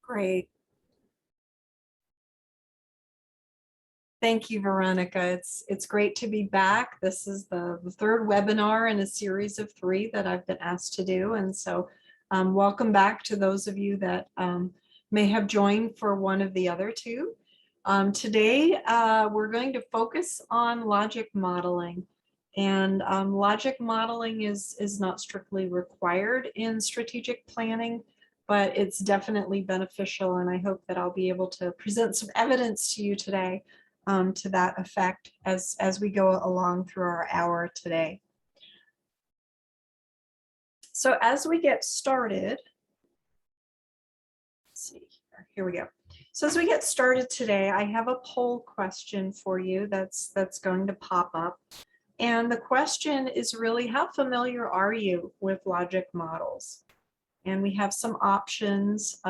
Great. Thank you, Veronica. It's great to be back. This is the third webinar in a series of 3 that I've been asked to do. And so welcome back to those of you that may have joined for one of the other 2. Today, we're going to focus on logic modeling. And logic modeling is not strictly required in strategic planning, but it's definitely beneficial. And I hope that I'll be able to present some evidence to you today to that effect as we go along through our hour today. So as we get started, let's see here we go. So as we get started today, I have a poll question for you that's going to pop up. And the question is really, how familiar are you with logic models? And we have some options,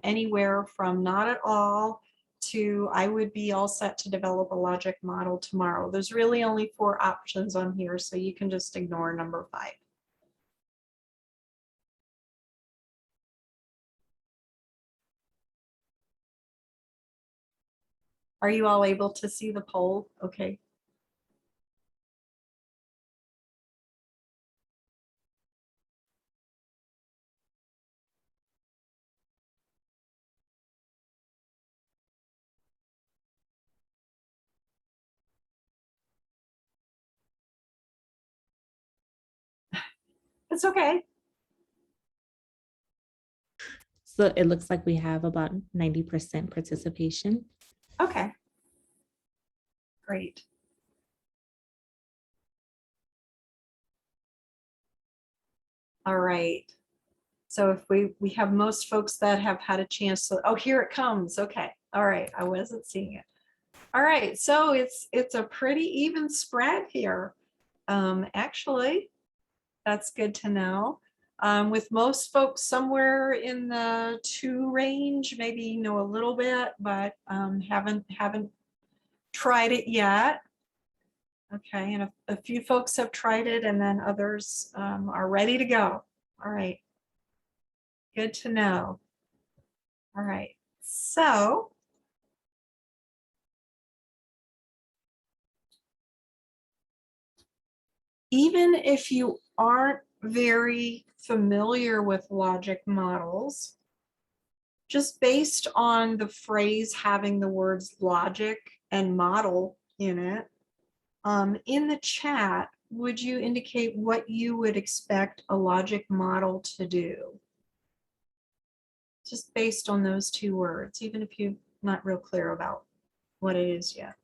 anywhere from not at all to I would be all set to develop a logic model tomorrow. There's really only 4 options on here, so you can just ignore number 5. Are you all able to see the poll? Okay. It's okay. So it looks like we have about 90% participation. Okay. Great. All right. So if we have most folks that have had a chance to, oh, here it comes. Okay. All right. I wasn't seeing it. All right. So it's a pretty even spread here. Actually, that's good to know. With most folks somewhere in the 2 range, maybe know a little bit, but haven't tried it yet. Okay, and a few folks have tried it, and then others are ready to go. All right, good to know. All right, so even if you aren't very familiar with logic models, just based on the phrase having the words logic and model in it, in the chat, would you indicate what you would expect a logic model to do? Just based on those 2 words, even if you're not real clear about what it is yet.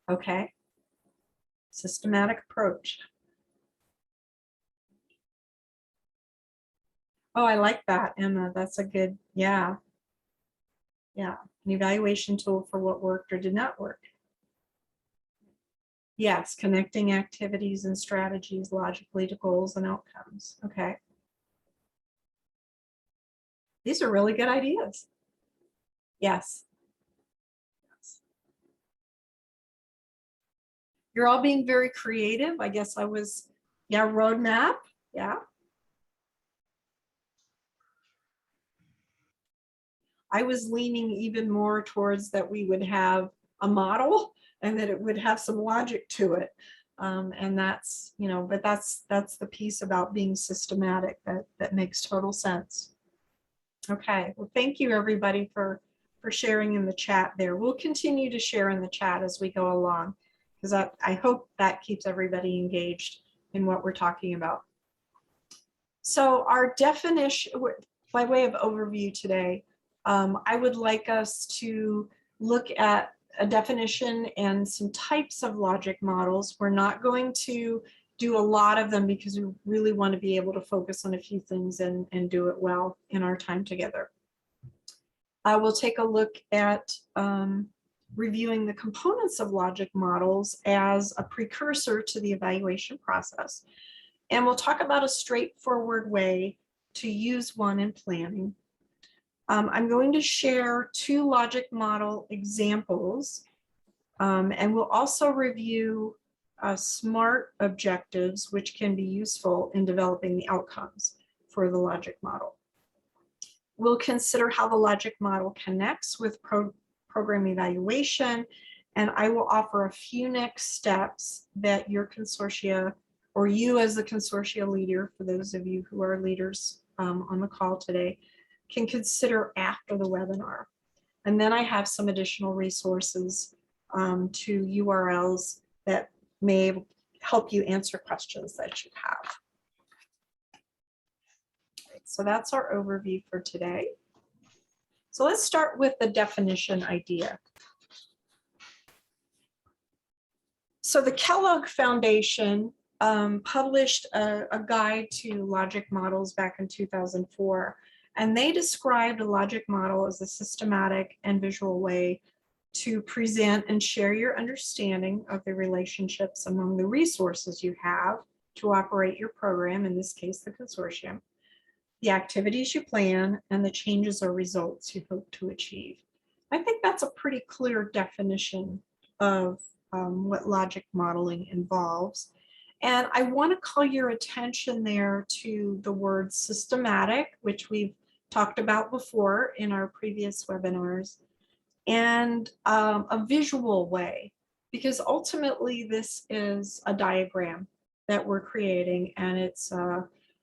Okay. Systematic approach. Oh, I like that, Emma. That's a good, yeah. Yeah, an evaluation tool for what worked or did not work. Yes, connecting activities and strategies logically to goals and outcomes. Okay. These are really good ideas. Yes. You're all being very creative. I guess I was, yeah, roadmap. Yeah. I was leaning even more towards that we would have a model and that it would have some logic to it. And that's, you know, but that's the piece about being systematic that makes total sense. Okay, well, thank you everybody for sharing in the chat there. We'll continue to share in the chat as we go along, because I hope that keeps everybody engaged in what we're talking about. So our definition, by way of overview today, I would like us to look at a definition and some types of logic models. We're not going to do a lot of them because we really want to be able to focus on a few things and do it well in our time together. We'll take a look at reviewing the components of logic models as a precursor to the evaluation process. And we'll talk about a straightforward way to use one in planning. I'm going to share 2 logic model examples, and we'll also review SMART objectives, which can be useful in developing the outcomes for the logic model. We'll consider how the logic model connects with program evaluation, and I will offer a few next steps that your consortia, or you as the consortia leader, for those of you who are leaders on the call today, can consider after the webinar. And then I have some additional resources to URLs that may help you answer questions that you have. So that's our overview for today. So let's start with the definition idea. So the Kellogg Foundation published a guide to logic models back in 2004, and they described a logic model as a systematic and visual way to present and share your understanding of the relationships among the resources you have to operate your program, in this case, the consortium, the activities you plan, and the changes or results you hope to achieve. I think that's a pretty clear definition of what logic modeling involves. And I want to call your attention there to the word systematic, which we've talked about before in our previous webinars, and a visual way, because ultimately this is a diagram that we're creating, and it's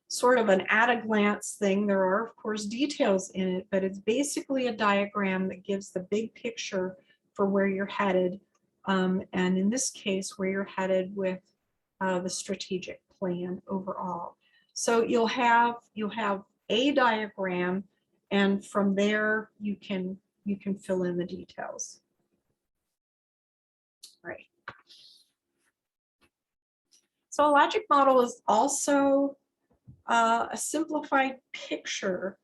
sort of an at-a-glance thing. There are, of course, details in it, but it's basically a diagram that gives the big picture for where you're headed, and in this case, where you're headed with the strategic plan overall. So you'll have a diagram, and from there you can fill in the details. Right. So a logic model is also a simplified picture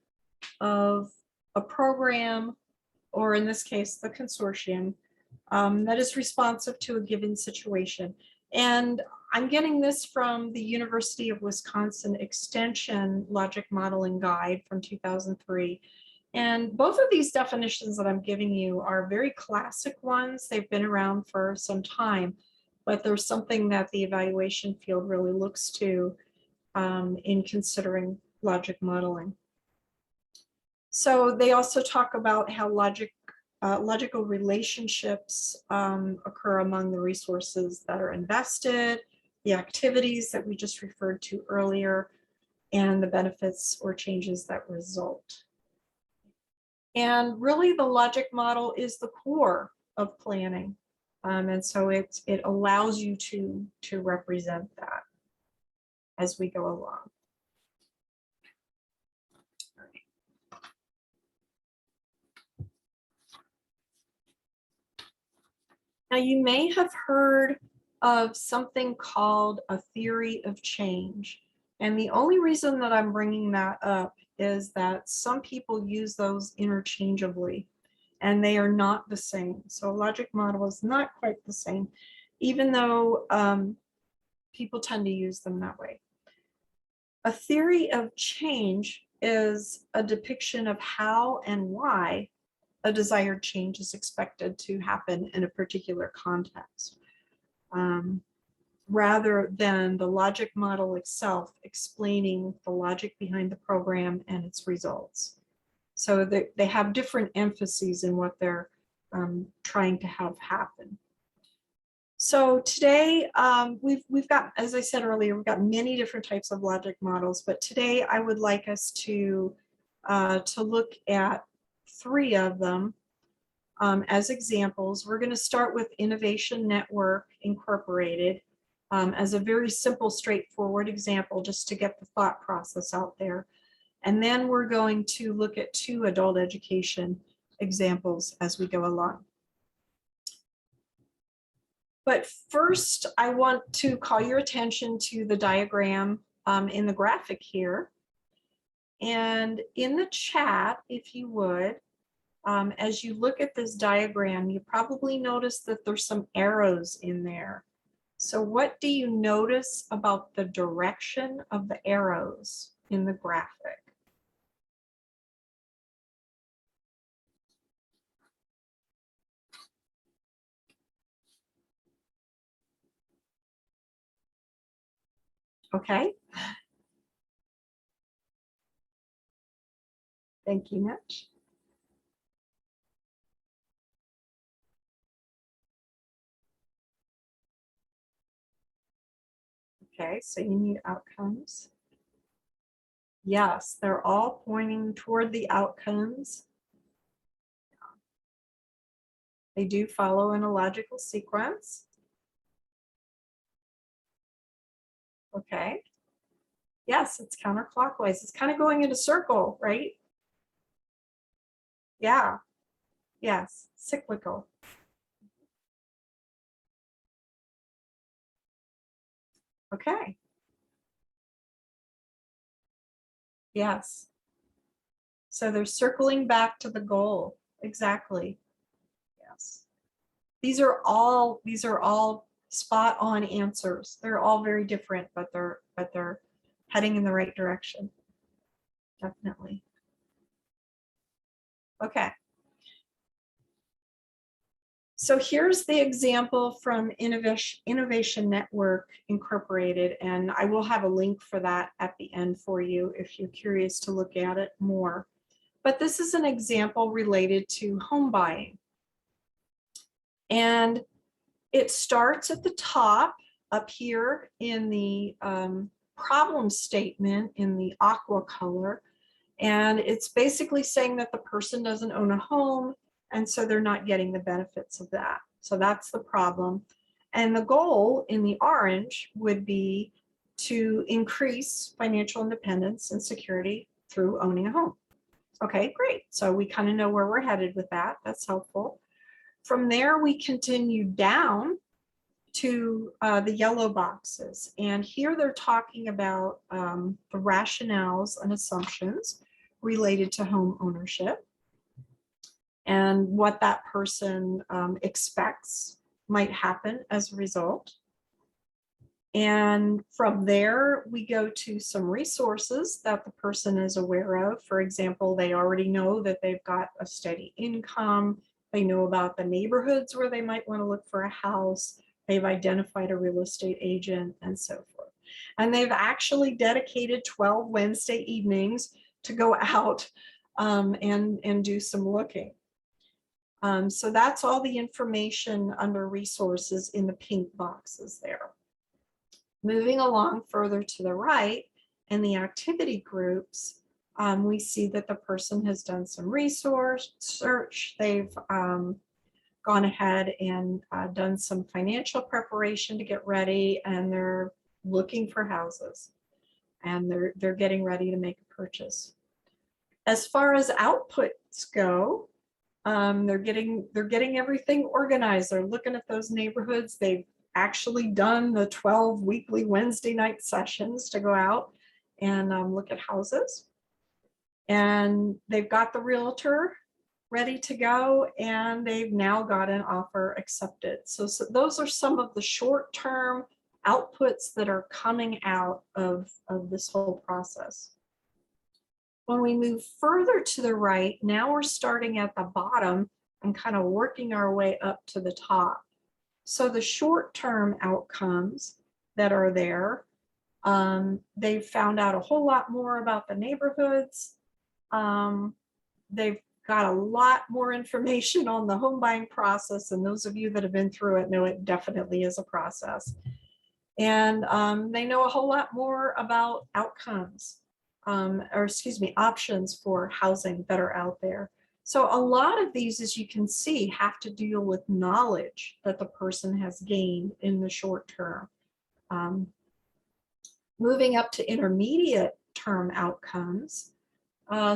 of a program, or in this case, the consortium, that is responsive to a given situation. And I'm getting this from the University of Wisconsin Extension Logic Modeling Guide from 2003. And both of these definitions that I'm giving you are very classic ones. They've been around for some time, but there's something that the evaluation field really looks to in considering logic modeling. So they also talk about how logical relationships occur among the resources that are invested, the activities that we just referred to earlier, and the benefits or changes that result. And really the logic model is the core of planning. And so it allows you to represent that as we go along. All right. Now you may have heard of something called a theory of change. And the only reason that I'm bringing that up is that some people use those interchangeably, and they are not the same. So a logic model is not quite the same, even though people tend to use them that way. A theory of change is a depiction of how and why a desired change is expected to happen in a particular context, rather than the logic model itself explaining the logic behind the program and its results. So they have different emphases in what they're trying to have happen. So today we've got, as I said earlier, we've got many different types of logic models, but today I would like us to look at 3 of them as examples. We're going to start with Innovation Network Incorporated as a very simple, straightforward example, just to get the thought process out there. And then we're going to look at 2 adult education examples as we go along. But first, I want to call your attention to the diagram in the graphic here. And in the chat, if you would, as you look at this diagram, you probably notice that there's some arrows in there. So what do you notice about the direction of the arrows in the graphic? Okay. Thank you, Mitch. Okay, so you need outcomes. Yes, they're all pointing toward the outcomes. They do follow in a logical sequence. Okay. Yes, it's counterclockwise. It's kind of going in a circle, right? Yeah. Yes, cyclical. Okay. Yes. So they're circling back to the goal. Exactly. Yes. These are all spot on answers. They're all very different, but they're heading in the right direction. Definitely. Okay. So here's the example from Innovation Network Incorporated, and I will have a link for that at the end for you if you're curious to look at it more. But this is an example related to home buying. And it starts at the top up here in the problem statement in the aqua color. And it's basically saying that the person doesn't own a home, and so they're not getting the benefits of that. So that's the problem. And the goal in the orange would be to increase financial independence and security through owning a home. Okay, great. So we kind of know where we're headed with that. That's helpful. From there, we continue down to the yellow boxes. And here they're talking about the rationales and assumptions related to home ownership and what that person expects might happen as a result. And from there, we go to some resources that the person is aware of. For example, they already know that they've got a steady income. They know about the neighborhoods where they might want to look for a house. They've identified a real estate agent and so forth. And they've actually dedicated 12 Wednesday evenings to go out and do some looking. So that's all the information under resources in the pink boxes there. Moving along further to the right in the activity groups, we see that the person has done some resource search. They've gone ahead and done some financial preparation to get ready, and they're looking for houses, and they're getting ready to make a purchase. As far as outputs go, they're getting everything organized. They're looking at those neighborhoods. They've actually done the 12 weekly Wednesday night sessions to go out and look at houses. And they've got the realtor ready to go, and they've now got an offer accepted. So those are some of the short-term outputs that are coming out of this whole process. When we move further to the right, now we're starting at the bottom and kind of working our way up to the top. So the short-term outcomes that are there, they've found out a whole lot more about the neighborhoods. They've got a lot more information on the home buying process, and those of you that have been through it know it definitely is a process. And they know a whole lot more about outcomes, or excuse me, options for housing that are out there. So a lot of these, as you can see, have to deal with knowledge that the person has gained in the short term. Moving up to intermediate term outcomes,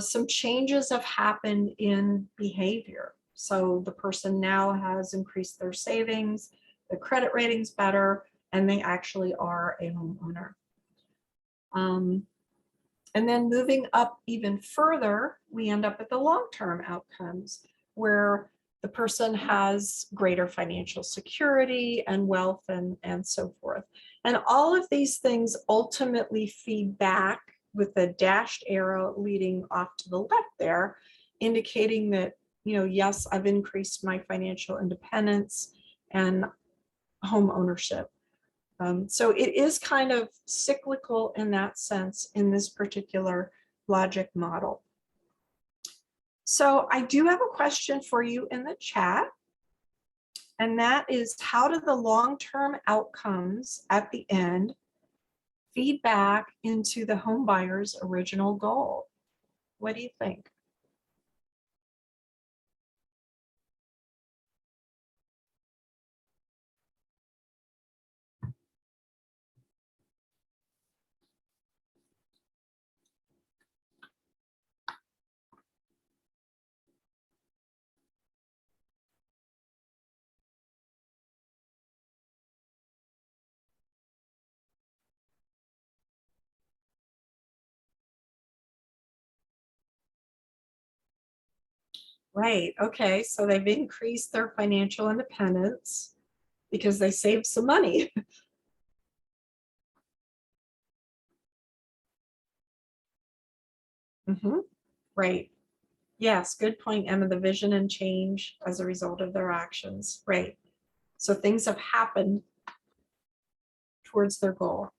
some changes have happened in behavior. So the person now has increased their savings, the credit rating's better, and they actually are a homeowner. And then moving up even further, we end up at the long-term outcomes, where the person has greater financial security and wealth and so forth. And all of these things ultimately feed back with the dashed arrow leading off to the left there, indicating that, yes, I've increased my financial independence and home ownership. So it is kind of cyclical in that sense in this particular logic model. So I do have a question for you in the chat. And that is, how do the long-term outcomes at the end feed back into the home buyer's original goal? What do you think? Right. Okay. So they've increased their financial independence because they saved some money. Mhm. Right. Yes. Good point, Emma. The vision and change as a result of their actions. Right. So things have happened towards their goal.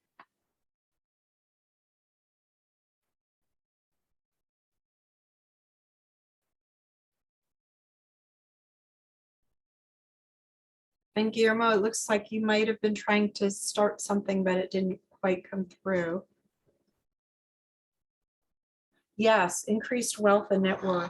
And Guillermo, it looks like you might have been trying to start something, but it didn't quite come through. Yes, increased wealth and net worth.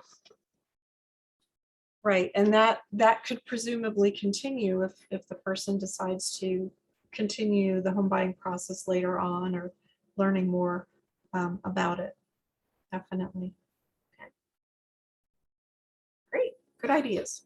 Right, and that could presumably continue if the person decides to continue the home buying process later on or learning more about it. Definitely. Okay. Great, good ideas.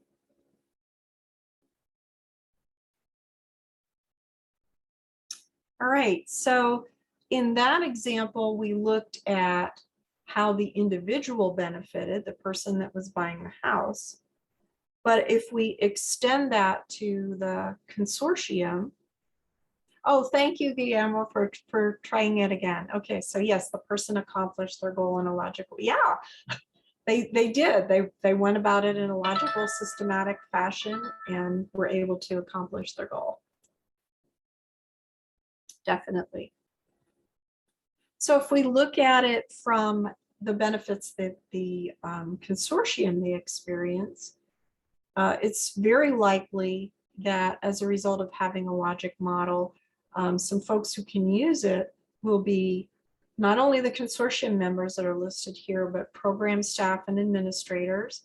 All right, so in that example, we looked at how the individual benefited, the person that was buying the house. But if we extend that to the consortium, oh, thank you, Guillermo, for trying it again. Okay, so yes, the person accomplished their goal in a logical, yeah, they did. They went about it in a logical, systematic fashion and were able to accomplish their goal. Definitely. So if we look at it from the benefits that the consortium may experience, it's very likely that as a result of having a logic model, some folks who can use it will be not only the consortium members that are listed here, but program staff and administrators.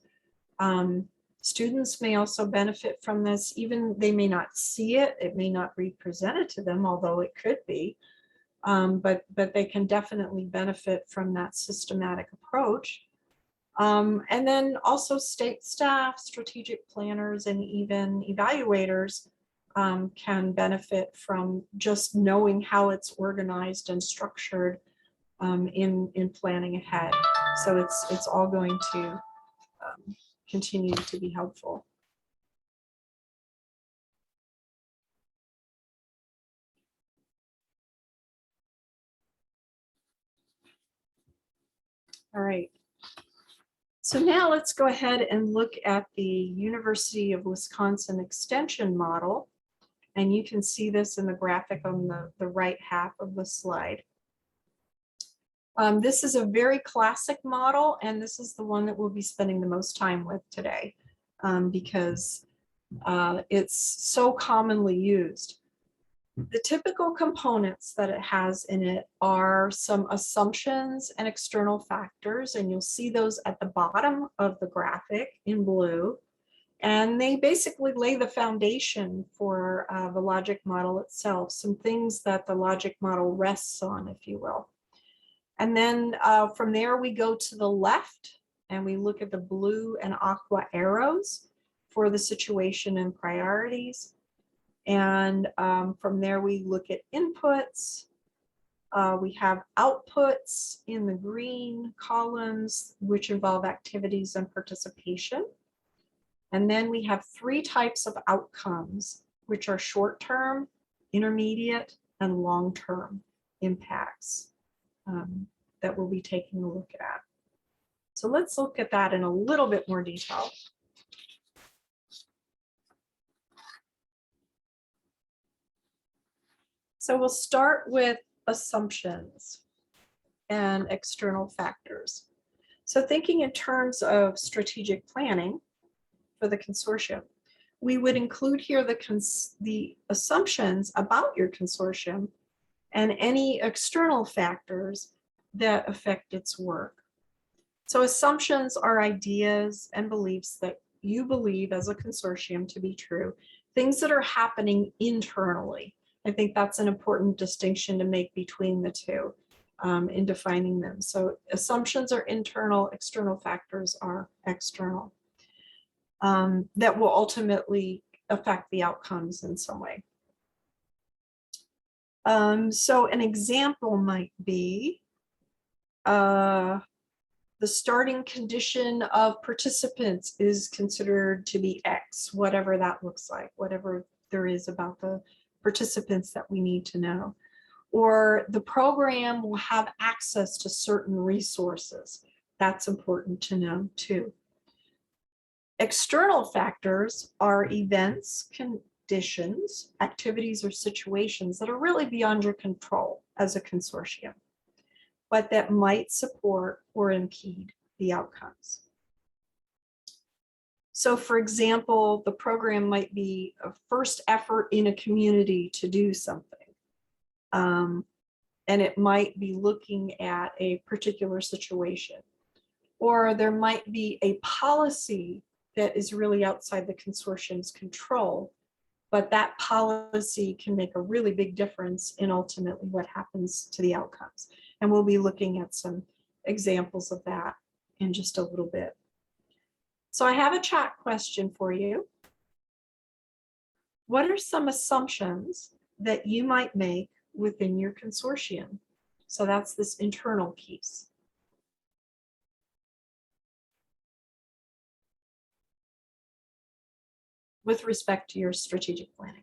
Students may also benefit from this, even they may not see it, it may not be presented to them, although it could be, but they can definitely benefit from that systematic approach. And then also state staff, strategic planners, and even evaluators can benefit from just knowing how it's organized and structured in planning ahead. So it's all going to continue to be helpful. All right. So now let's go ahead and look at the University of Wisconsin extension model. And you can see this in the graphic on the right half of the slide. This is a very classic model, and this is the one that we'll be spending the most time with today because it's so commonly used. The typical components that it has in it are some assumptions and external factors, and you'll see those at the bottom of the graphic in blue. And they basically lay the foundation for the logic model itself, some things that the logic model rests on, if you will. And then from there, we go to the left and we look at the blue and aqua arrows for the situation and priorities. And from there, we look at inputs. We have outputs in the green columns, which involve activities and participation. And then we have three types of outcomes, which are short-term, intermediate, and long-term impacts that we'll be taking a look at. So let's look at that in a little bit more detail. So we'll start with assumptions and external factors. So thinking in terms of strategic planning for the consortium, we would include here the assumptions about your consortium and any external factors that affect its work. So assumptions are ideas and beliefs that you believe as a consortium to be true, things that are happening internally. I think that's an important distinction to make between the two in defining them. So assumptions are internal, external factors are external, that will ultimately affect the outcomes in some way. So an example might be the starting condition of participants is considered to be X, whatever that looks like, whatever there is about the participants that we need to know. Or the program will have access to certain resources. That's important to know too. External factors are events, conditions, activities, or situations that are really beyond your control as a consortium, but that might support or impede the outcomes. So for example, the program might be a first effort in a community to do something. And it might be looking at a particular situation. Or there might be a policy that is really outside the consortium's control, but that policy can make a really big difference in ultimately what happens to the outcomes. And we'll be looking at some examples of that in just a little bit. So I have a chat question for you. What are some assumptions that you might make within your consortium? So that's this internal piece. With respect to your strategic planning.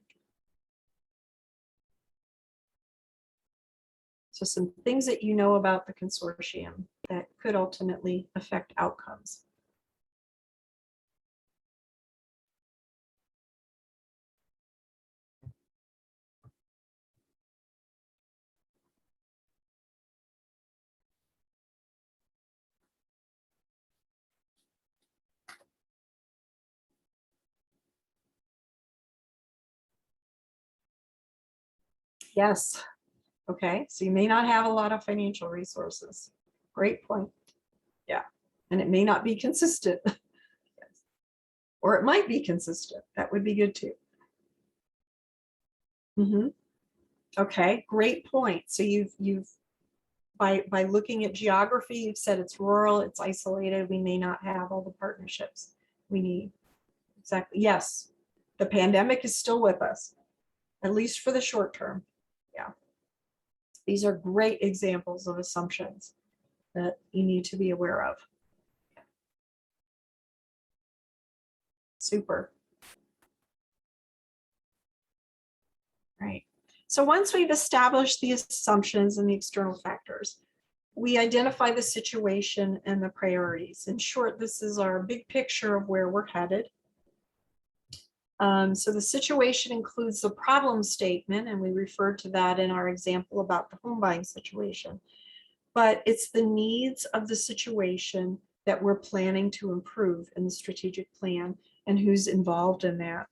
So some things that you know about the consortium that could ultimately affect outcomes. Yes. Okay, so you may not have a lot of financial resources. Great point. Yeah, and it may not be consistent. Or it might be consistent. That would be good too. Okay, great point. So you've by looking at geography, you've said it's rural, it's isolated. We may not have all the partnerships we need. Exactly. Yes, the pandemic is still with us, at least for the short term. Yeah. These are great examples of assumptions that you need to be aware of. Super. Right. So once we've established the assumptions and the external factors, we identify the situation and the priorities. In short, this is our big picture of where we're headed. So the situation includes the problem statement, and we referred to that in our example about the home buying situation. But it's the needs of the situation that we're planning to improve in the strategic plan and who's involved in that.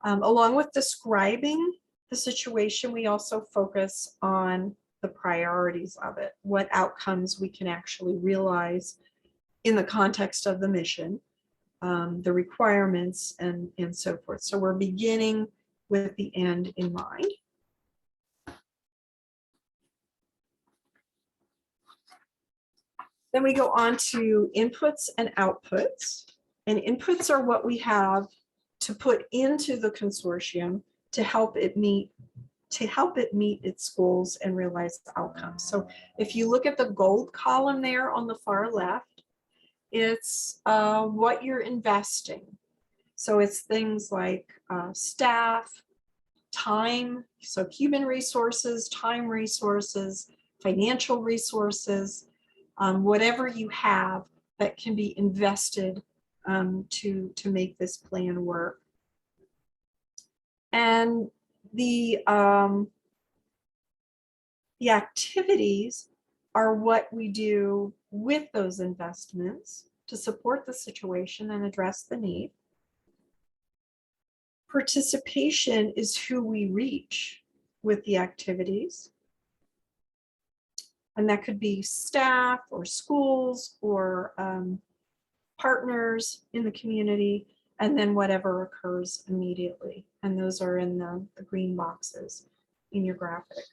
Along with describing the situation, we also focus on the priorities of it, what outcomes we can actually realize in the context of the mission, the requirements, and so forth. So we're beginning with the end in mind. Then we go on to inputs and outputs. And inputs are what we have to put into the consortium to help it meet its goals and realize the outcomes. So if you look at the gold column there on the far left, it's what you're investing. So it's things like staff, time, so human resources, time resources, financial resources, whatever you have that can be invested to make this plan work. And the The activities are what we do with those investments to support the situation and address the need. Participation is who we reach with the activities. And that could be staff or schools or partners in the community, and then whatever occurs immediately. And those are in the green boxes in your graphic.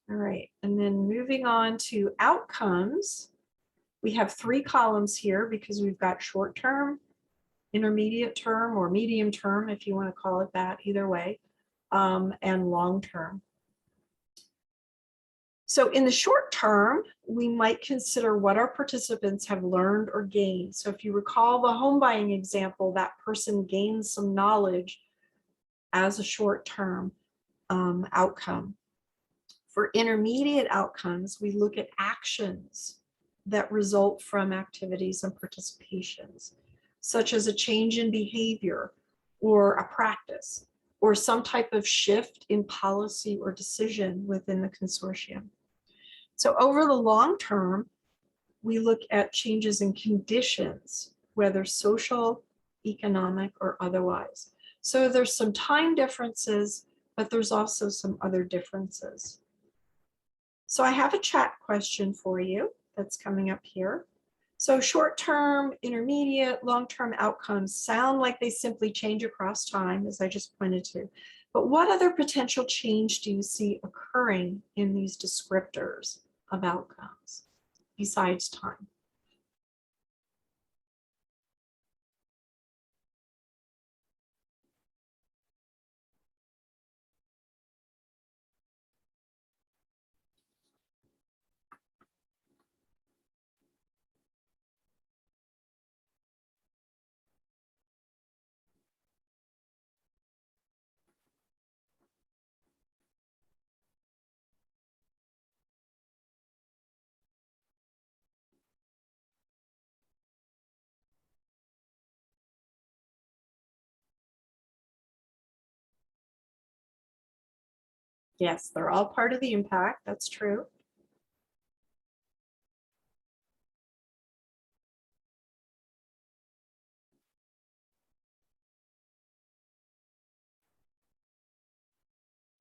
All right, and then moving on to outcomes, we have 3 columns here because we've got short term, intermediate term, or medium term, if you want to call it that, either way, and long term. So in the short term, we might consider what our participants have learned or gained. So if you recall the home buying example, that person gained some knowledge as a short term outcome. For intermediate outcomes, we look at actions that result from activities and participations, such as a change in behavior or a practice, or some type of shift in policy or decision within the consortium. So over the long term, we look at changes in conditions, whether social, economic, or otherwise. So there's some time differences, but there's also some other differences. So I have a chat question for you that's coming up here. So short-term, intermediate, long-term outcomes sound like they simply change across time, as I just pointed to. But what other potential change do you see occurring in these descriptors of outcomes besides time? Yes, they're all part of the impact. That's true.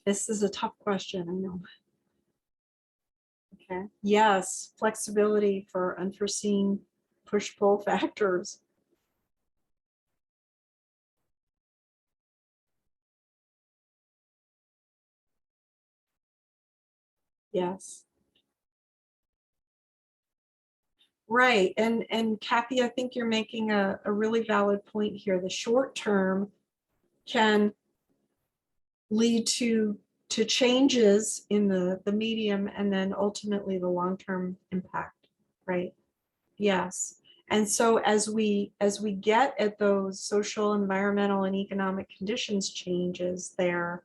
This is a tough question, I know. Okay. Yes, flexibility for unforeseen push-pull factors. Yes. Right. And Kathy, I think you're making a really valid point here. The short term can lead to changes in the medium and then ultimately the long-term impact, right? Yes. And so as we get at those social, environmental, and economic conditions changes there,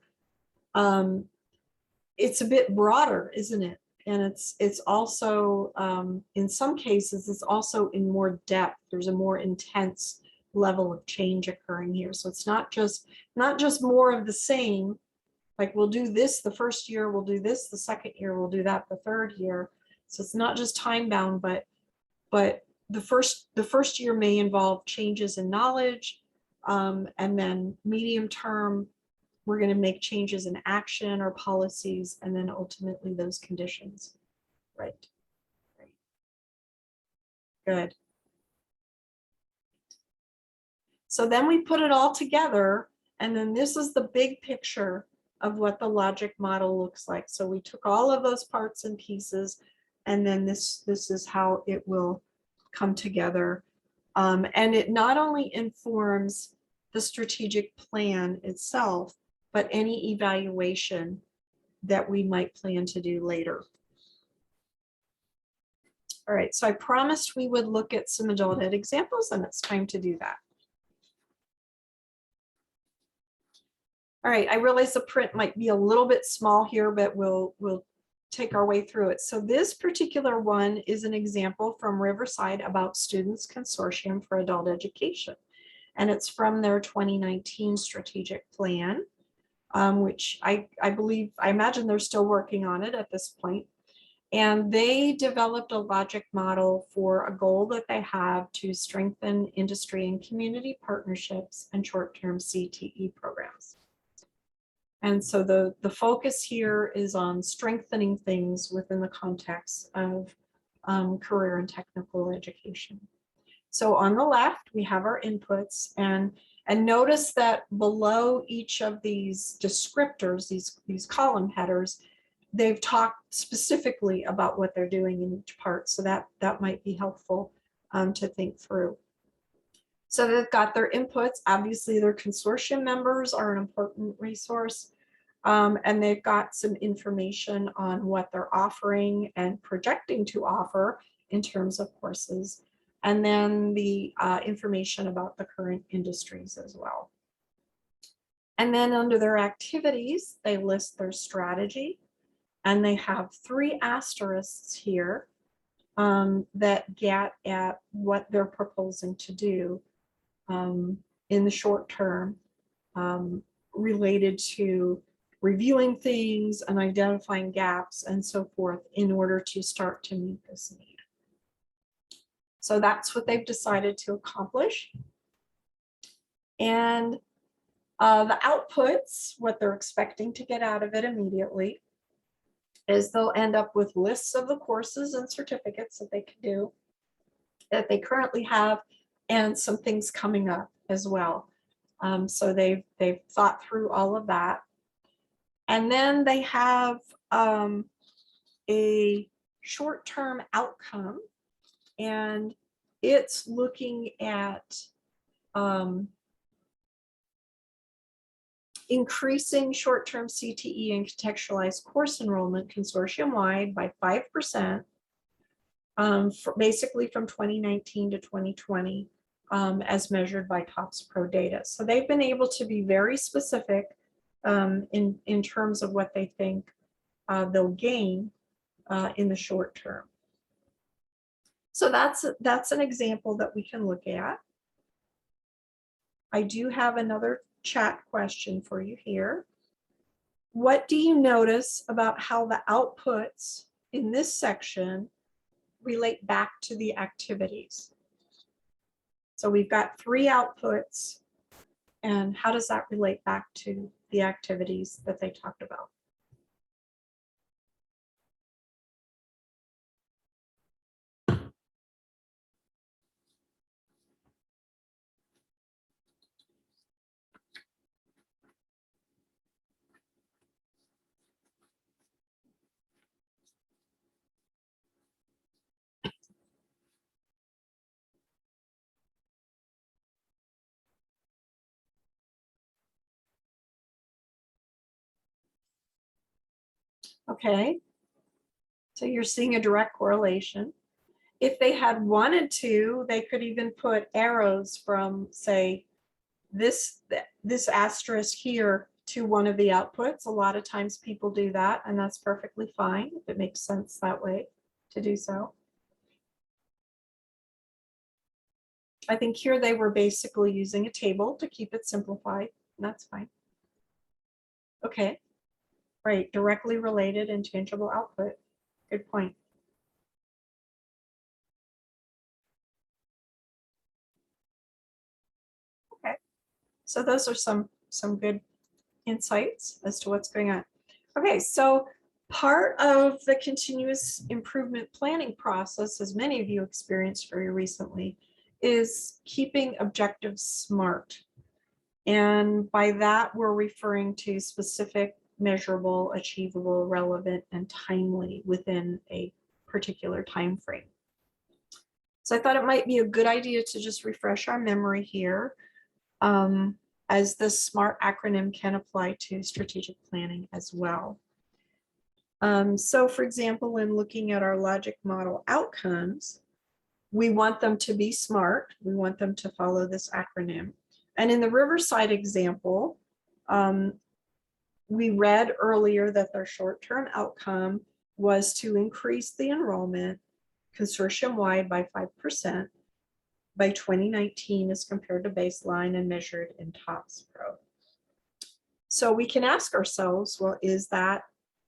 it's a bit broader, isn't it? And it's also in some cases it's also in more depth. There's a more intense level of change occurring here. So it's not just more of the same. Like we'll do this the first year, we'll do this the second year, we'll do that the third year. So it's not just time bound, but the first year may involve changes in knowledge, and then medium term, we're going to make changes in action or policies, and then ultimately those conditions. Right. Good. So then we put it all together, and then this is the big picture of what the logic model looks like. So we took all of those parts and pieces, and then this is how it will come together. And it not only informs the strategic plan itself, but any evaluation that we might plan to do later. All right, so I promised we would look at some adult ed examples, and it's time to do that. All right, I realize the print might be a little bit small here, but we'll take our way through it. So this particular one is an example from Riverside about Students Consortium for Adult Education. And it's from their 2019 strategic plan. which I imagine they're still working on it at this point. And they developed a logic model for a goal that they have to strengthen industry and community partnerships and short-term CTE programs. And so the focus here is on strengthening things within the context of career and technical education. So on the left, we have our inputs, and notice that below each of these descriptors, these column headers, they've talked specifically about what they're doing in each part. So that might be helpful to think through. So they've got their inputs. Obviously, their consortium members are an important resource. And they've got some information on what they're offering and projecting to offer in terms of courses. And then the information about the current industries as well. And then under their activities, they list their strategy. And they have 3 asterisks here that get at what they're proposing to do in the short term related to reviewing things and identifying gaps and so forth in order to start to meet this need. So that's what they've decided to accomplish. And the outputs, what they're expecting to get out of it immediately, is they'll end up with lists of the courses and certificates that they can do, that they currently have, and some things coming up as well. So they've thought through all of that. And then they have a short-term outcome, and it's looking at increasing short-term CTE and contextualized course enrollment consortium-wide by 5%, basically from 2019 to 2020, as measured by TOPS Pro data. So they've been able to be very specific in terms of what they think they'll gain in the short term. So that's an example that we can look at. I do have another chat question for you here. What do you notice about how the outputs in this section relate back to the activities? So we've got 3 outputs, and how does that relate back to the activities that they talked about? Okay, so you're seeing a direct correlation. If they had wanted to, they could even put arrows from, say, this asterisk here to one of the outputs. A lot of times people do that, and that's perfectly fine if it makes sense that way to do so. I think here they were basically using a table to keep it simplified, and that's fine. Okay, right, directly related and tangible output. Good point. Okay, so those are some good insights as to what's going on. Okay, so part of the continuous improvement planning process, as many of you experienced very recently, is keeping objectives SMART. And by that, we're referring to specific, measurable, achievable, relevant, and timely within a particular time frame. So I thought it might be a good idea to just refresh our memory here, as the SMART acronym can apply to strategic planning as well. So for example, in looking at our logic model outcomes, we want them to be SMART. We want them to follow this acronym. And in the Riverside example, we read earlier that their short-term outcome was to increase the enrollment consortium-wide by 5% by 2019 as compared to baseline and measured in TOPS Pro. So we can ask ourselves, well, is that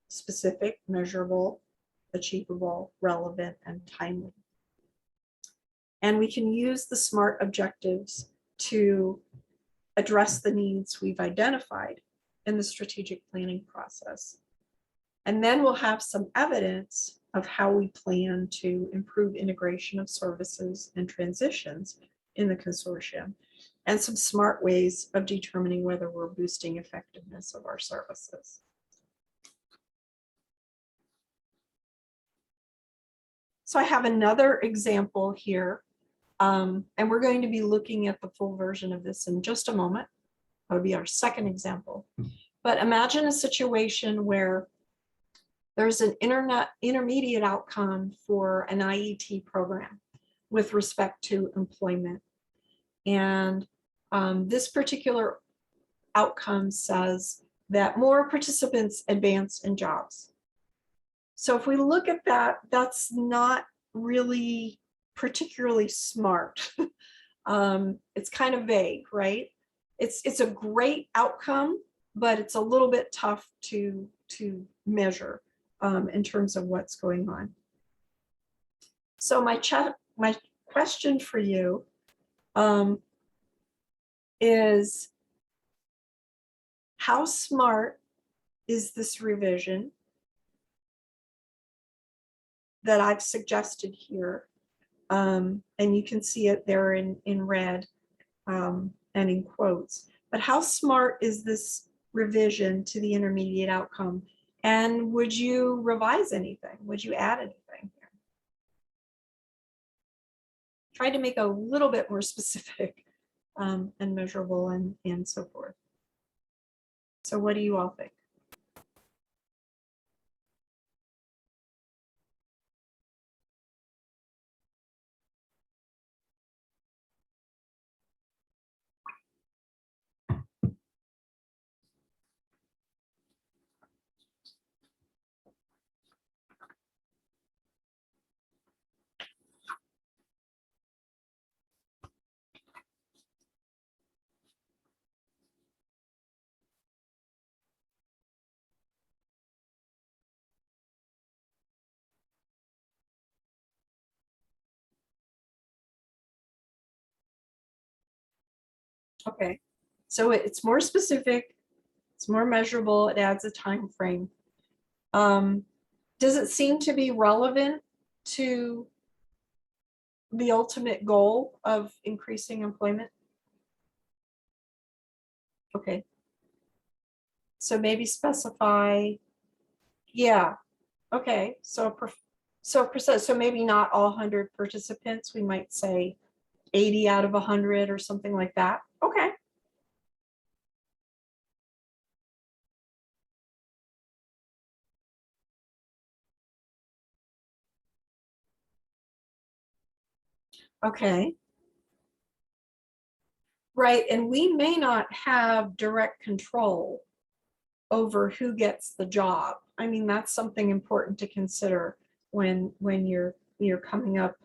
specific, measurable, achievable, relevant, and timely? And we can use the SMART objectives to address the needs we've identified in the strategic planning process. And then we'll have some evidence of how we plan to improve integration of services and transitions in the consortium, and some smart ways of determining whether we're boosting effectiveness of our services. So I have another example here, and we're going to be looking at the full version of this in just a moment. That would be our second example. But imagine a situation where there's an intermediate outcome for an IET program with respect to employment. And this particular outcome says that more participants advance in jobs. So if we look at that, that's not really particularly smart. It's kind of vague, right? It's a great outcome, but it's a little bit tough to measure in terms of what's going on. So my question for you is, how smart is this revision that I've suggested here? And you can see it there in red and in quotes. But how smart is this revision to the intermediate outcome? And would you revise anything? Would you add anything here? Try to make a little bit more specific and measurable and so forth. So what do you all think? Okay, so it's more specific, it's more measurable, it adds a time frame. Does it seem to be relevant to the ultimate goal of increasing employment? Okay. So maybe specify, yeah, okay, so maybe not all 100 participants, we might say 80 out of 100 or something like that. Okay. Okay. Right, and we may not have direct control over who gets the job. I mean, that's something important to consider when you're coming up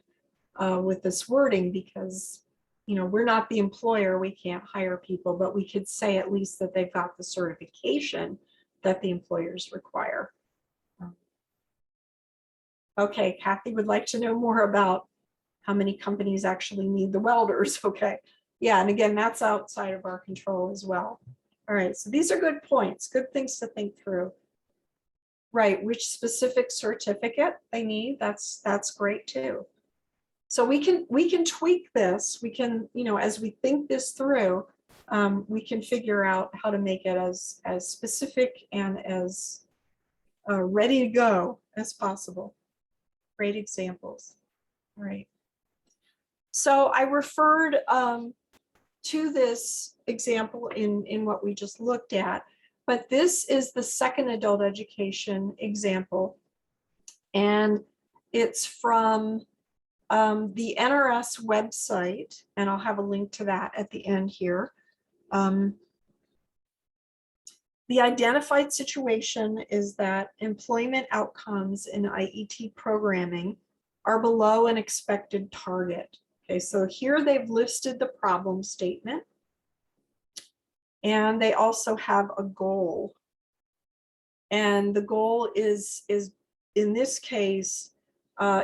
with this wording, because we're not the employer, we can't hire people, but we could say at least that they've got the certification that the employers require. Okay, Kathy would like to know more about how many companies actually need the welders. Okay, yeah, and again, that's outside of our control as well. All right, so these are good points, good things to think through. Right, which specific certificate they need, that's great too. So we can tweak this. We can, as we think this through, we can figure out how to make it as specific and as ready to go as possible. Great examples. All right. So I referred to this example in what we just looked at, but this is the second adult education example, and it's from the NRS website, and I'll have a link to that at the end here. The identified situation is that employment outcomes in IET programming are below an expected target. Okay, so here they've listed the problem statement. And they also have a goal. And the goal is in this case,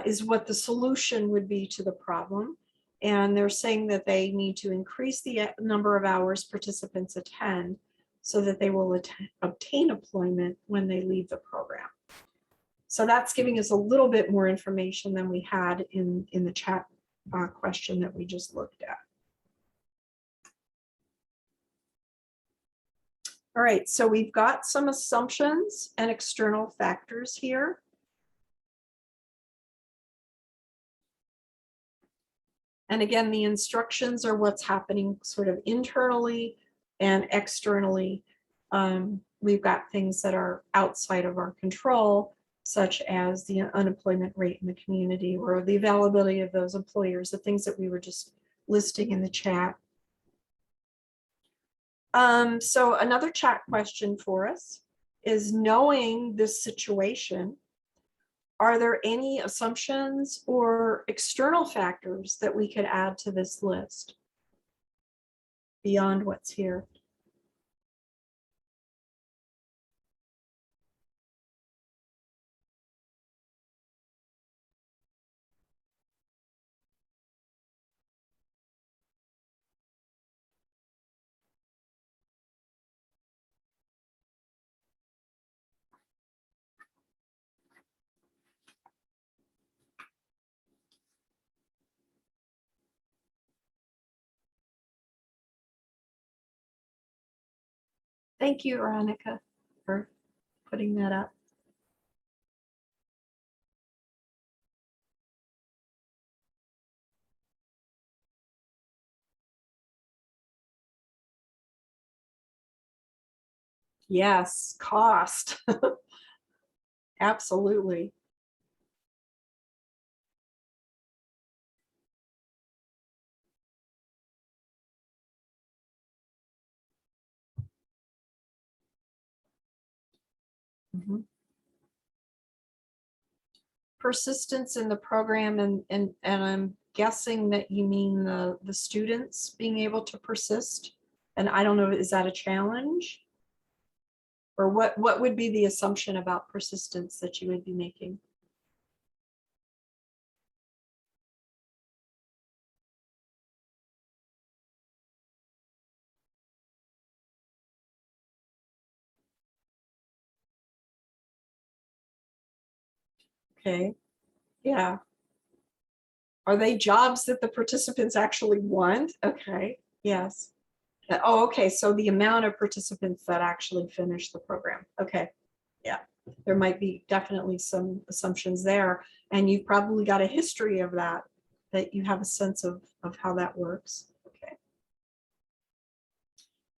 is what the solution would be to the problem. And they're saying that they need to increase the number of hours participants attend so that they will obtain employment when they leave the program. So that's giving us a little bit more information than we had in the chat question that we just looked at. All right, so we've got some assumptions and external factors here. And again, the instructions are what's happening sort of internally and externally. We've got things that are outside of our control, such as the unemployment rate in the community or the availability of those employers, the things that we were just listing in the chat. So another chat question for us is, knowing this situation, are there any assumptions or external factors that we could add to this list beyond what's here? Thank you, Veronica, for putting that up. Yes, cost. Absolutely. Mhm. Persistence in the program, and I'm guessing that you mean the students being able to persist. And I don't know, is that a challenge? Or what would be the assumption about persistence that you would be making? Okay, yeah. Are they jobs that the participants actually want? Okay, yes. Oh, okay, so the amount of participants that actually finish the program. Okay, yeah. There might be definitely some assumptions there. And you've probably got a history of that you have a sense of how that works. Okay.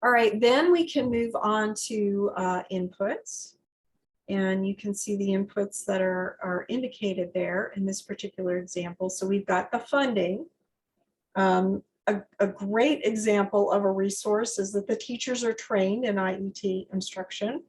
All right, then we can move on to inputs. And you can see the inputs that are indicated there in this particular example. So we've got the funding. A great example of a resource is that the teachers are trained in IET instruction.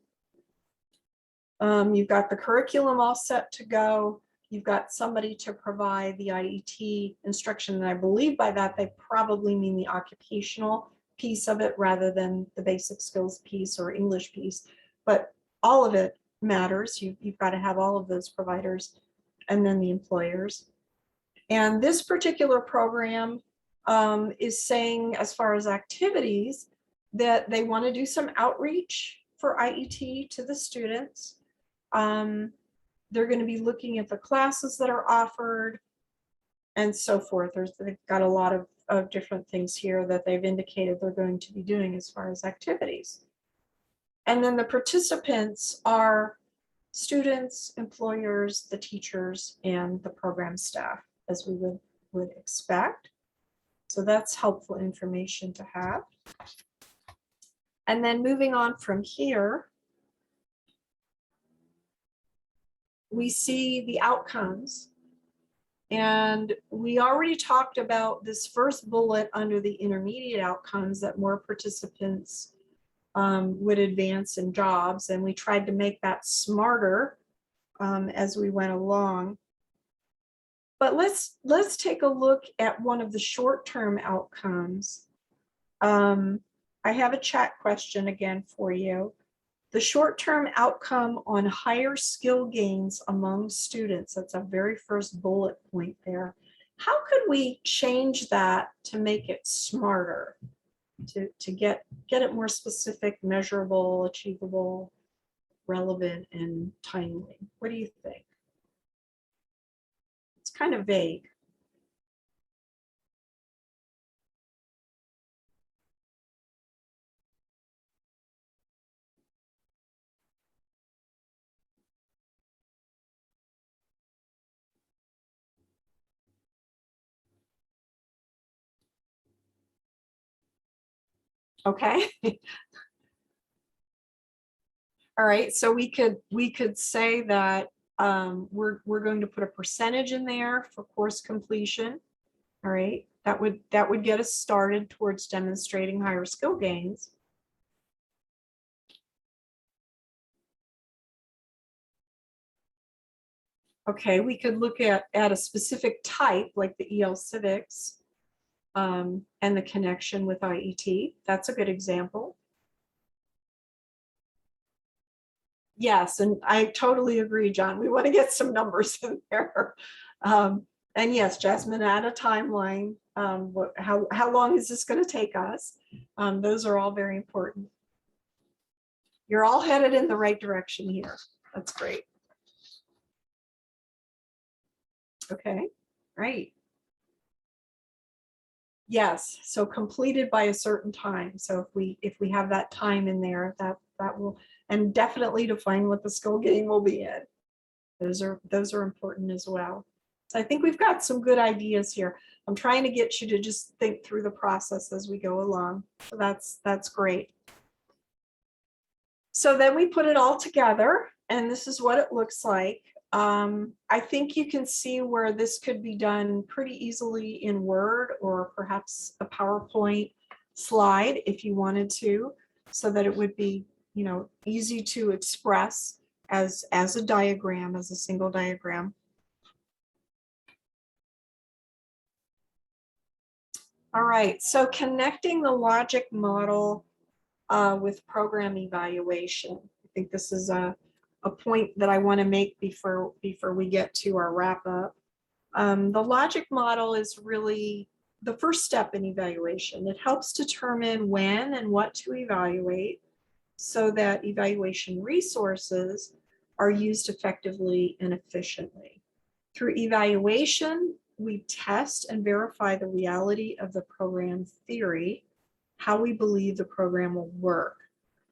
You've got the curriculum all set to go. You've got somebody to provide the IET instruction. And I believe by that, they probably mean the occupational piece of it rather than the basic skills piece or English piece. But all of it matters. You've got to have all of those providers and then the employers. And this particular program is saying, as far as activities, that they want to do some outreach for IET to the students. They're going to be looking at the classes that are offered and so forth. They've got a lot of different things here that they've indicated they're going to be doing as far as activities. And then the participants are students, employers, the teachers, and the program staff, as we would expect. So that's helpful information to have. And then moving on from here, we see the outcomes. And we already talked about this first bullet under the intermediate outcomes, that more participants would advance in jobs. And we tried to make that smarter as we went along. But let's take a look at one of the short-term outcomes. I I have a chat question again for you. The short-term outcome on higher skill gains among students, that's a very first bullet point there. How could we change that to make it smarter, to get it more specific, measurable, achievable, relevant, and timely? What do you think? It's kind of vague. Okay. All right, so we could say that we're going to put a percentage in there for course completion. All right, that would get us started towards demonstrating higher skill gains. Okay, we could look at a specific type like the EL Civics and the connection with IET. That's a good example. Yes, and I totally agree, John. We want to get some numbers in there. And yes, Jasmine, add a timeline. How long is this going to take us? Those are all very important. You're all headed in the right direction here. That's great. Okay, great. Yes, so completed by a certain time. So if we have that time in there, that will, and definitely define what the skill gain will be in. Those are important as well. So I think we've got some good ideas here. I'm trying to get you to just think through the process as we go along. So that's great. So then we put it all together, and this is what it looks like. I think you can see where this could be done pretty easily in Word or perhaps a PowerPoint slide if you wanted to, so that it would be, you know, easy to express as a diagram, as a single diagram. All right, so connecting the logic model with program evaluation. I think this is a point that I want to make before we get to our wrap up. The logic model is really the first step in evaluation. It helps determine when and what to evaluate so that evaluation resources are used effectively and efficiently. Through evaluation, we test and verify the reality of the program theory, how we believe the program will work.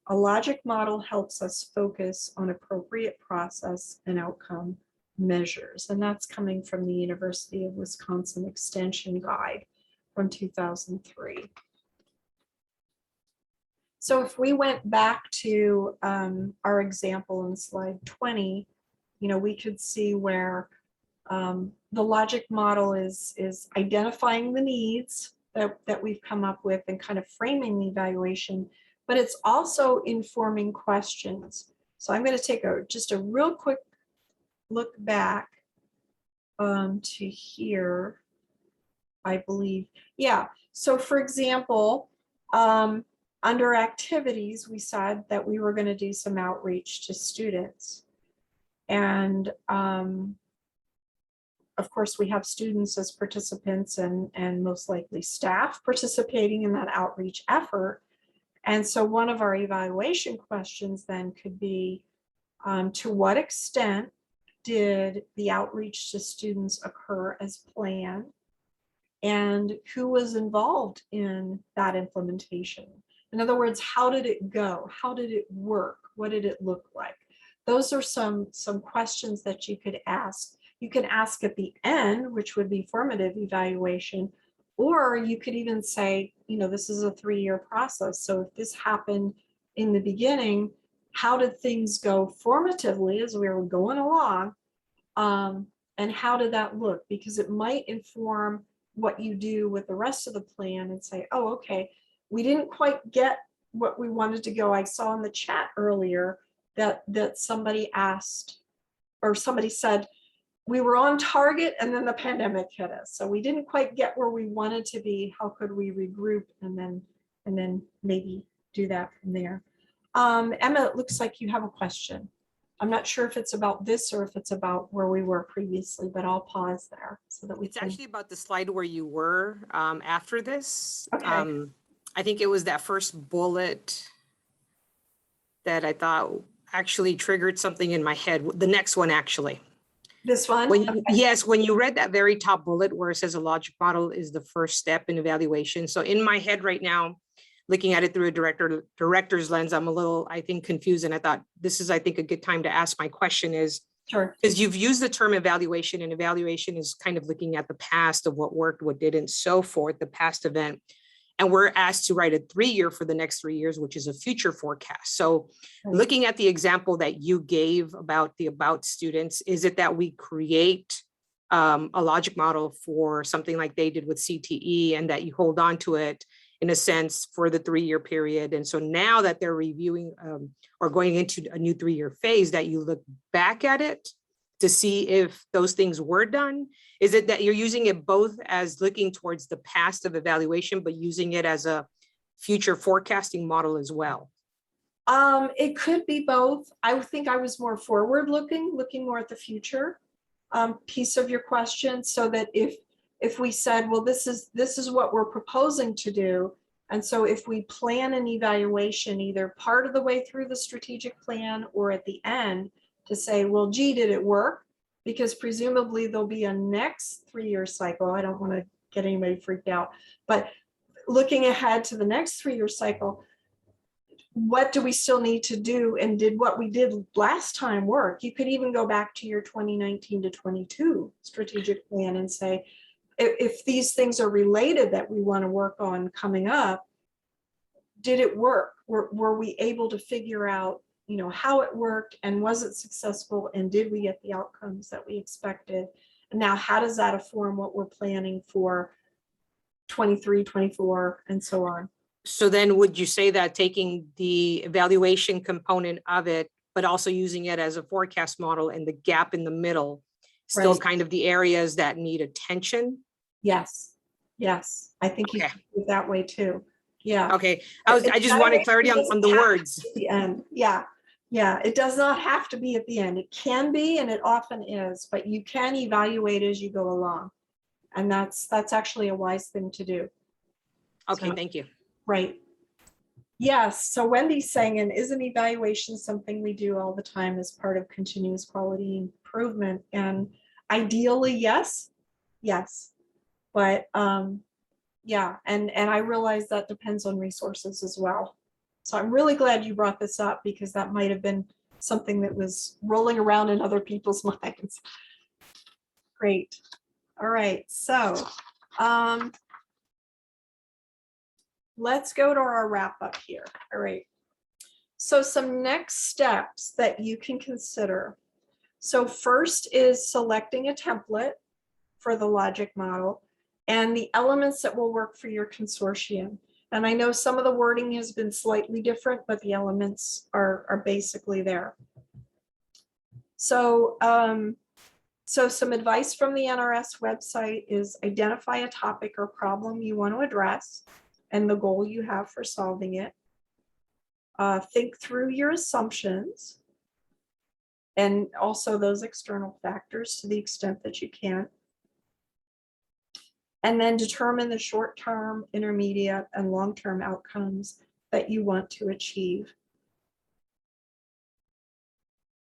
A logic model helps us focus on appropriate process and outcome measures. And that's coming from the University of Wisconsin Extension Guide from 2003. So if we went back to our example in slide 20, you know, we could see where the logic model is identifying the needs that we've come up with and kind of framing the evaluation, but it's also informing questions. So I'm going to take just a real quick look back to here, I believe. Yeah, so for example, under activities, we said that we were going to do some outreach to students. And of course, we have students as participants and most likely staff participating in that outreach effort. And so one of our evaluation questions then could be, to what extent did the outreach to students occur as planned? And who was involved in that implementation? In other words, how did it go? How did it work? What did it look like? Those are some questions that you could ask. You can ask at the end, which would be formative evaluation, or you could even say, you know, this is a 3-year process. So if this happened in the beginning, how did things go formatively as we were going along? And how did that look? Because it might inform what you do with the rest of the plan and say, oh, okay, we didn't quite get what we wanted to go. I saw in the chat earlier that somebody asked, or somebody said, we were on target and then the pandemic hit us. So we didn't quite get where we wanted to be. How could we regroup and then and then maybe do that from there. Emma, it looks like you have a question. I'm not sure if it's about this or if it's about where we were previously, but I'll pause there so that we It's can. actually about the slide where you were after this. Okay. I think it was that first bullet that I thought actually triggered something in my head. The next one, actually. This one? When Okay. yes, when you read that very top bullet where it says a logic model is the first step in evaluation. So in my head right now, looking at it through a director's lens, I'm a little, I think, confused. And I thought this is, I think, a good time to ask my question is, Sure. because you've used the term evaluation, and evaluation is kind of looking at the past of what worked, what didn't, so forth, the past event. And we're asked to write a 3-year for the next 3 years, which is a future forecast. So Right. looking at the example that you gave about the about students, is it that we create a logic model for something like they did with CTE and that you hold on to it in a sense for the 3-year period? And so now that they're reviewing or going into a new 3-year phase, that you look back at it to see if those things were done? Is it that you're using it both as looking towards the past of evaluation, but using it as a future forecasting model as well? It could be both. I would think I was more forward looking more at the future piece of your question, so that if we said, well, this is what we're proposing to do. And so if we plan an evaluation either part of the way through the strategic plan or at the end to say, well, gee, did it work? Because presumably there'll be a next 3-year cycle. I don't want to get anybody freaked out, but looking ahead to the next 3-year cycle, what do we still need to do? And did what we did last time work? You could even go back to your 2019 to 22 strategic plan and say, if these things are related that we want to work on coming up, did it work? Were we able to figure out, how it worked, and was it successful, and did we get the outcomes that we expected? And now how does that inform what we're planning for 23, 24, and so on? So then would you say that taking the evaluation component of it, but also using it as a forecast model and the gap in the middle, still Right. kind of the areas that need attention? Yes. I think you Okay. can do it that way too. Yeah. Okay, I just wanted clarity on the words. At the end. Yeah, it does not have to be at the end. It can be, and it often is, but you can evaluate as you go along. And that's actually a wise thing to do. Okay, So, thank you. right. Yes, so Wendy's saying, and isn't evaluation something we do all the time as part of continuous quality improvement? And ideally, yes. But yeah, and I realize that depends on resources as well. So I'm really glad you brought this up, because that might have been something that was rolling around in other people's minds. Great. All right, so let's go to our wrap up here. All right. So some next steps that you can consider. So first is selecting a template for the logic model and the elements that will work for your consortium. And I know some of the wording has been slightly different, but the elements are basically there. So, so some advice from the NRS website is identify a topic or problem you want to address and the goal you have for solving it. Think through your assumptions and also those external factors to the extent that you can. And then determine the short-term, intermediate, and long-term outcomes that you want to achieve.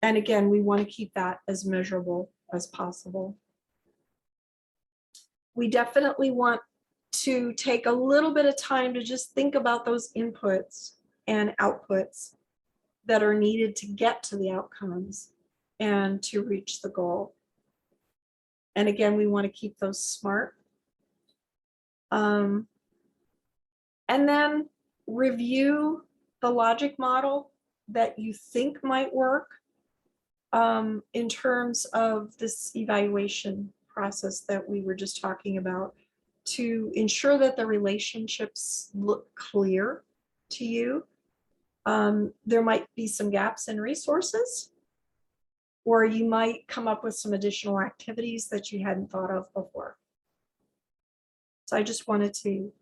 And again, we want to keep that as measurable as possible. We definitely want to take a little bit of time to just think about those inputs and outputs that are needed to get to the outcomes and to reach the goal. And again, we want to keep those smart. And then review the logic model that you think might work in terms of this evaluation process that we were just talking about, to ensure that the relationships look clear to you. There might be some gaps in resources, or you might come up with some additional activities that you hadn't thought of before. So I just wanted to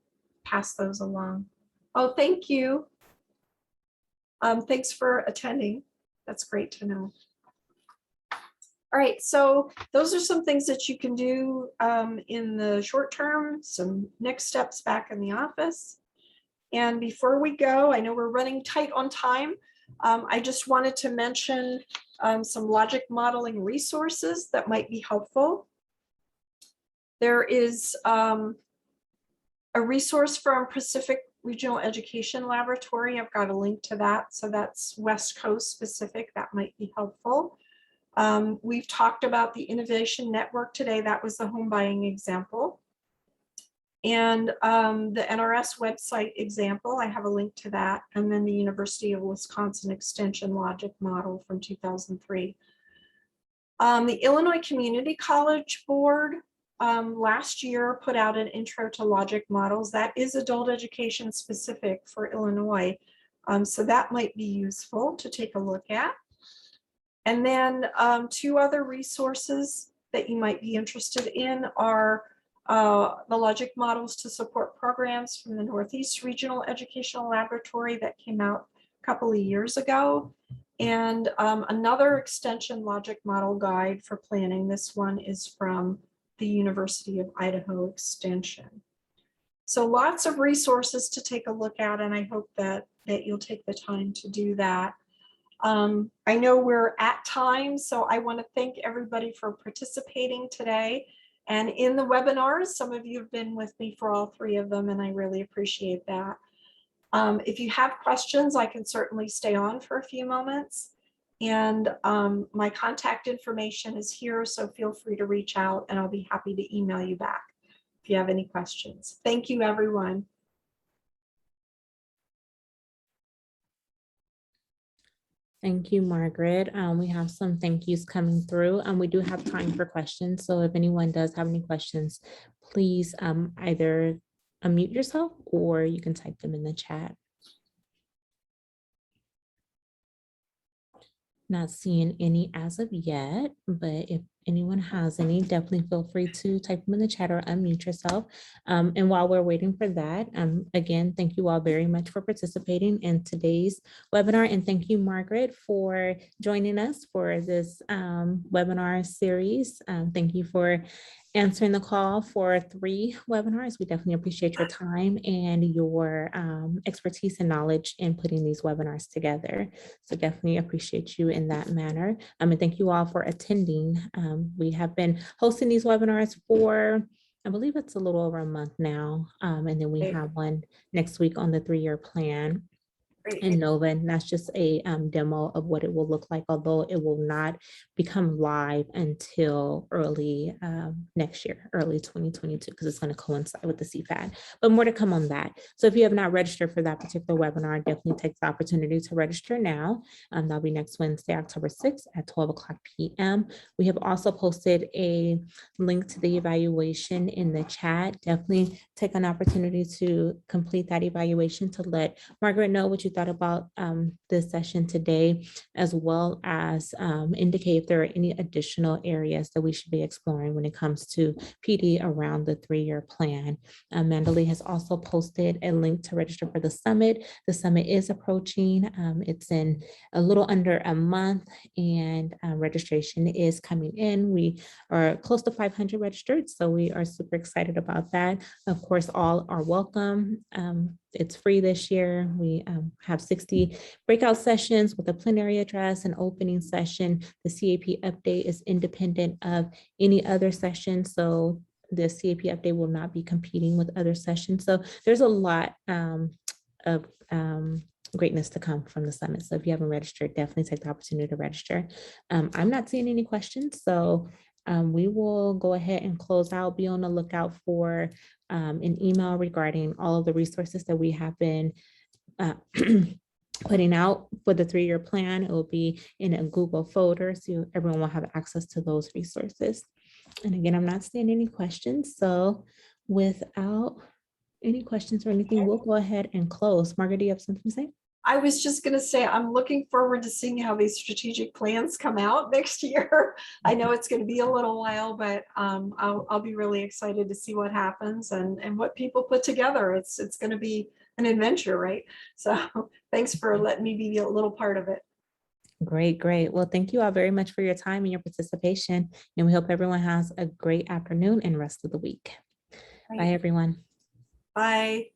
pass those along. Oh, thank you. Thanks for attending. That's great to know. All right, so those are some things that you can do in the short term, some next steps back in the office. And before we go, I know we're running tight on time. I just wanted to mention some logic modeling resources that might be helpful. There is a resource from Pacific Regional Education Laboratory. I've got a link to that. So that's West Coast specific. That might be helpful. We've talked about the Innovation Network today. That was the home buying example. And the NRS website example, I have a link to that. And then the University of Wisconsin Extension Logic Model from 2003. The Illinois Community College Board last year put out an intro to logic models. That is adult education specific for Illinois. So that might be useful to take a look at. And then two other resources that you might be interested in are the logic models to support programs from the Northeast Regional Educational Laboratory that came out a couple of years ago. And another extension logic model guide for planning. This one is from the University of Idaho Extension. So lots of resources to take a look at, and I hope that you'll take the time to do that. I know we're at time, so I want to thank everybody for participating today. And in the webinars, some of you have been with me for all three of them, and I really appreciate that. If you have questions, I can certainly stay on for a few moments. And my contact information is here, so feel free to reach out and I'll be happy to email you back if you have any questions. Thank you, everyone. Thank you, Margaret. We have some thank yous coming through, and we do have time for questions. So if anyone does have any questions, please either unmute yourself or you can type them in the chat. Not seeing any as of yet, but if anyone has any, definitely feel free to type them in the chat or unmute yourself. And while we're waiting for that, again, thank you all very much for participating in today's webinar. And thank you, Margaret, for joining us for this webinar series. Thank you for answering the call for 3 webinars. We definitely appreciate your time and your expertise and knowledge in putting these webinars together. So definitely appreciate you in that manner. And thank you all for attending. We have been hosting these webinars for, I believe it's a little over a month now. And then we have one next week on the 3-year plan in Nova, and that's just a demo of what it will look like, although it will not become live until early next year, early 2022, because it's going to coincide with the CFAD, but more to come on that. So if you have not registered for that particular webinar, definitely take the opportunity to register now. That'll be next Wednesday, October 6th at 12:00 p.m. We have also posted a link to the evaluation in the chat. Definitely take an opportunity to complete that evaluation to let Margaret know what you thought about this session today, as well as indicate if there are any additional areas that we should be exploring when it comes to PD around the 3-year plan. Mandalee has also posted a link to register for the summit. The summit is approaching. It's in a little under a month, and registration is coming in. We are close to 500 registered, so we are super excited about that. Of course, all are welcome. It's free this year. We have 60 breakout sessions with a plenary address, an opening session. The CAP update is independent of any other session, so the CAP update will not be competing with other sessions. So there's a lot of greatness to come from the summit. So if you haven't registered, definitely take the opportunity to register. I'm not seeing any questions, so we will go ahead and close out. Be on the lookout for an email regarding all of the resources that we have been putting out for the 3-year plan. It will be in a Google folder, so everyone will have access to those resources. And again, I'm not seeing any questions. So without any questions or anything, we'll go ahead and close. Margaret, do you have something to say? I was just going to say, I'm looking forward to seeing how these strategic plans come out next year. I know it's going to be a little while, but I'll be really excited to see what happens and what people put together. It's going to be an adventure, right? So thanks for letting me be a little part of it. Great, great. Well, thank you all very much for your time and your participation. And we hope everyone has a great afternoon and rest of the week. Bye, Right. everyone. Bye.